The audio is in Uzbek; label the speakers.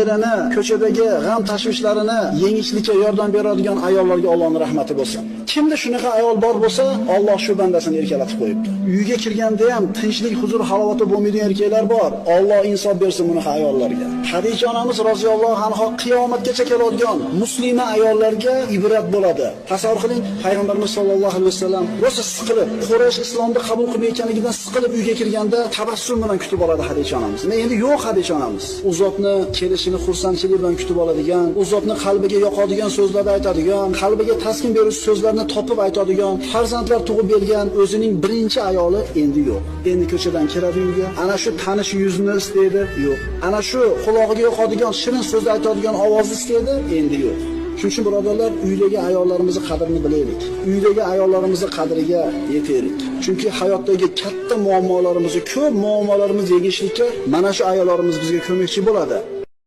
Speaker 1: erini ko'chadagi g'am tashvishlarini yengishlikka yordam beradigan ayollarga Allohning rahmati bo'lsin. Kimda shunaqa ayol bor bo'lsa, Alloh shu bandasini erkalatib qo'yibdi. Uyga kirganda ham tinchlik, huzur, halovati bo'lmaydigan erkaklar bor. Alloh insof bersin bunaqa ayollarga. Xadija onamiz roziyallohu anha qiyomatgacha keladigan muslima ayollarga ibrat bo'ladi. Tasavvur qiling, payg'ambarimiz sollallohu alayhi vasallam rosa siqilib, Quraysh islomni qabul qilmayotganligidan siqilib uyga kirganda tabassum bilan kutib oladi Xadija onamiz. Endi yo'q Xadija onamiz. U zotni kelishini xursandchilik bilan kutib oladigan, u zotni qalbiga yoqadigan so'zlarni aytadigan, qalbiga taskin beruvchi so'zlarni topib aytadigan, farzandlar tug'ib bergan o'zining birinchi ayoli endi yo'q. Endi ko'chadan kiradi uyga, ana shu tanish yuzni istaydi, yo'q. Ana shu qulog'iga yoqadigan shirin so'zni aytadigan ovozni istaydi, endi yo'q. Shuning uchun birodarlar, uydagi ayollarimizni qadrini bilaylik. Uydagi ayollarimizni qadriga yetaylik. Chunki hayotdagi katta muammolarimizni, ko'p muammolarimizni yengishlikka mana shu ayollarimiz bizga ko'makchi bo'ladi.